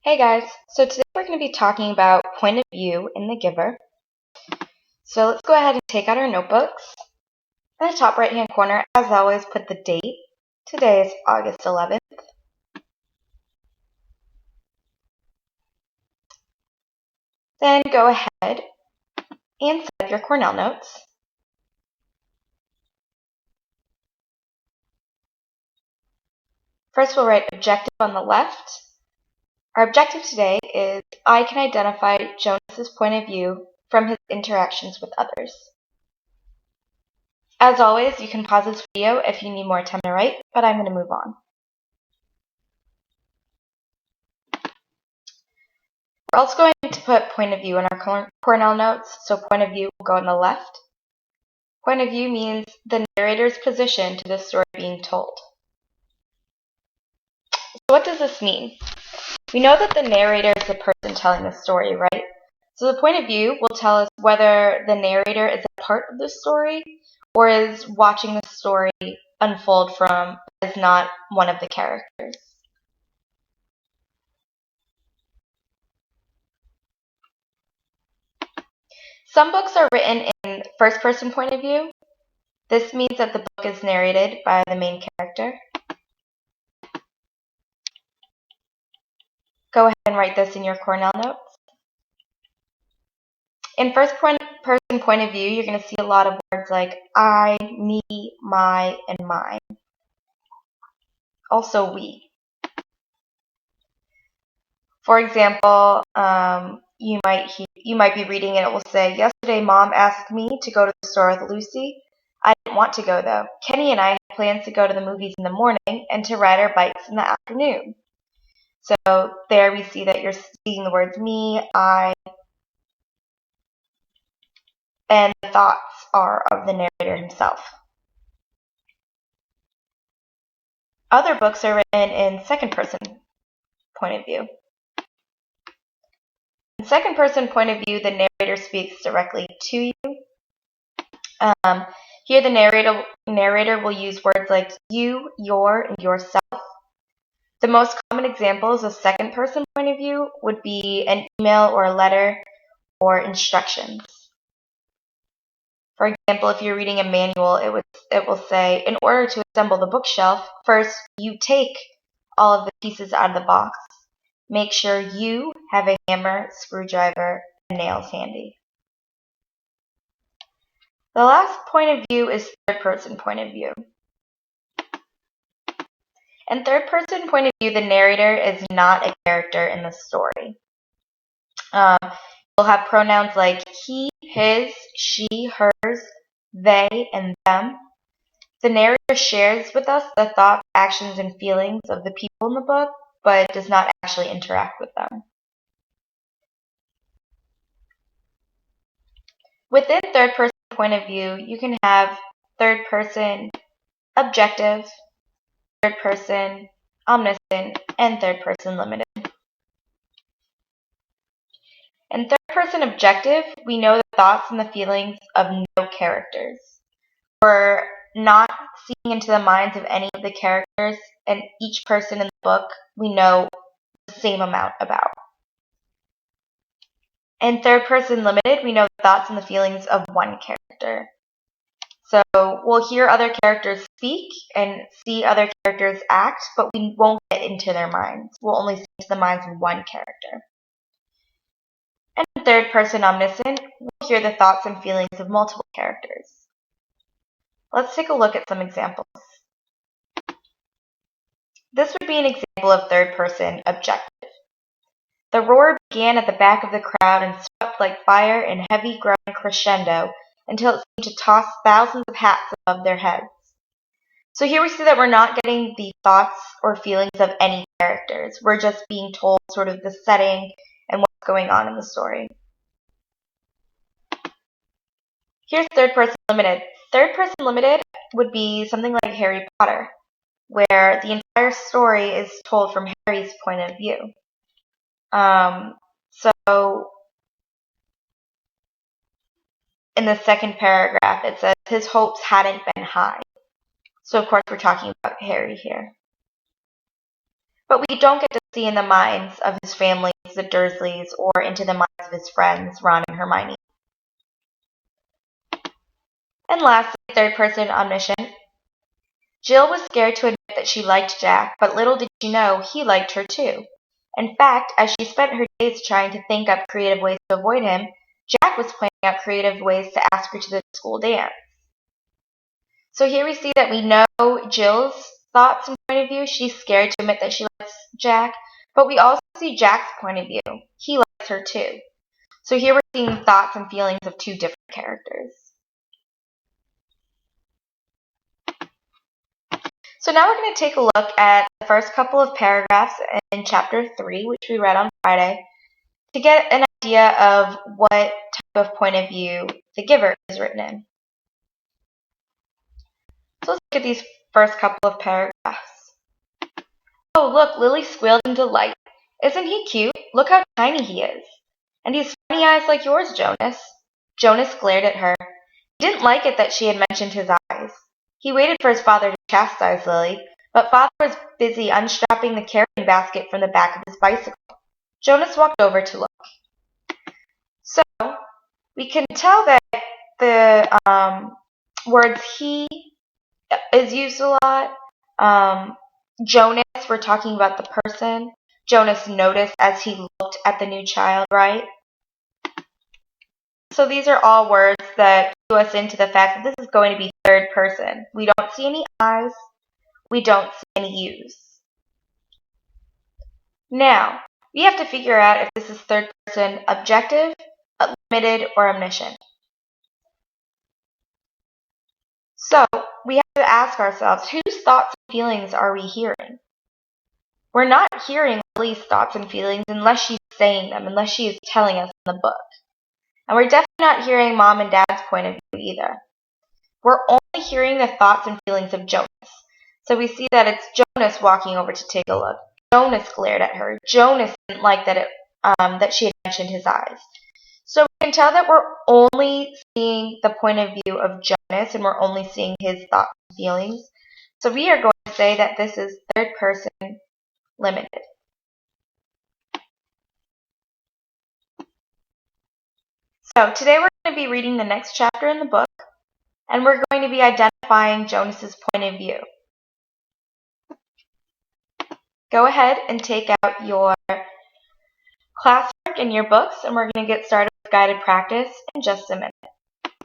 Hey guys, so today we're going to be talking about point of view in The Giver. So let's go ahead and take out our notebooks. In the top right hand corner, as always, put the date. Today is August 11th. Then go ahead and set up your Cornell notes. First we'll write objective on the left. Our objective today is I can identify Jonas's point of view from his interactions with others. As always, you can pause this video if you need more time to write, but I'm going to move on. We're also going to put point of view in our Cornell notes, so point of view will go on the left. Point of view means the narrator's position to the story being told. So what does this mean? We know that the narrator is the person telling the story, right? So the point of view will tell us whether the narrator is a part of the story or is watching the story unfold from is not one of the characters. Some books are written in first-person point of view. This means that the book is narrated by the main character. Go ahead and write this in your Cornell notes. In first-person point of view, you're going to see a lot of words like I, me, my, and mine. Also, we. For example, you might be reading and it will say, yesterday Mom asked me to go to the store with Lucy. I didn't want to go though. Kenny and I had plans to go to the movies in the morning and to ride our bikes in the afternoon. So there we see that you're seeing the words me, I, and the thoughts are of the narrator himself. Other books are written in second-person point of view. In second-person point of view, the narrator speaks directly to you. Here the narrator will use words like you, your, and yourself. The most common examples of second-person point of view would be an email or a letter or instructions. For example, if you're reading a manual, it will say, in order to assemble the bookshelf, first you take all of the pieces out of the box. Make sure you have a hammer, screwdriver, and nails handy. The last point of view is third-person point of view. In third-person point of view, the narrator is not a character in the story. You'll have pronouns like he, his, she, hers, they, and them. The narrator shares with us the thoughts, actions, and feelings of the people in the book, but does not actually interact with them. Within third-person point of view, you can have third-person objective, third-person omniscient, and third-person limited. In third-person objective, we know the thoughts and the feelings of no characters. We're not seeing into the minds of any of the characters, and each person in the book we know the same amount about. In third-person limited, we know the thoughts and the feelings of one character. So we'll hear other characters speak and see other characters act, but we won't get into their minds. We'll only see into the minds of one character. And in third-person omniscient, we'll hear the thoughts and feelings of multiple characters. Let's take a look at some examples. This would be an example of third-person objective. The roar began at the back of the crowd and swept like fire in heavy growing crescendo until it seemed to toss thousands of hats above their heads. So here we see that we're not getting the thoughts or feelings of any characters. We're just being told sort of the setting and what's going on in the story. Here's third-person limited. Third-person limited would be something like Harry Potter, where the entire story is told from Harry's point of view. So in the second paragraph, it says his hopes hadn't been high. So of course we're talking about Harry here. But we don't get to see in the minds of his family, the Dursleys, or into the minds of his friends, Ron and Hermione. And lastly, third person omniscient. Jill was scared to admit that she liked Jack, but little did she know he liked her too. In fact, as she spent her days trying to think up creative ways to avoid him, Jack was planning out creative ways to ask her to the school dance. So here we see that we know Jill's thoughts and point of view. She's scared to admit that she likes Jack, but we also see Jack's point of view. He likes her too. So here we're seeing thoughts and feelings of two different characters. So now we're going to take a look at the first couple of paragraphs in chapter 3, which we read on Friday, to get an idea of what type of point of view the giver is written in. So let's look at these first couple of paragraphs. Oh, look, Lily squealed in delight. Isn't he cute? Look how tiny he is. And he's funny eyes like yours, Jonas. Jonas glared at her. He didn't like it that she had mentioned his eyes. He waited for his father to chastise Lily, but father was busy unstrapping the carrying basket from the back of his bicycle. Jonas walked over to look. So, we can tell that the words he is used a lot. Jonas, we're talking about the person. Jonas noticed as he looked at the new child, right? So these are all words that cue us into the fact that this is going to be third person. We don't see any eyes. We don't see any U's. Now, we have to figure out if this is third person objective, limited, or omniscient. So, we have to ask ourselves, whose thoughts and feelings are we hearing? We're not hearing Lily's thoughts and feelings unless she's saying them, unless she is telling us in the book. And we're definitely not hearing Mom and Dad's point of view either. We're only hearing the thoughts and feelings of Jonas. So we see that it's Jonas walking over to take a look. Jonas glared at her. Jonas didn't like that she had mentioned his eyes. So we can tell that we're only seeing the point of view of Jonas and we're only seeing his thoughts and feelings. So we are going to say that this is third person limited. So today we're going to be reading the next chapter in the book, and we're going to be identifying Jonas's point of view. Go ahead and take out your classwork and your books, and we're going to get started with guided practice in just a minute.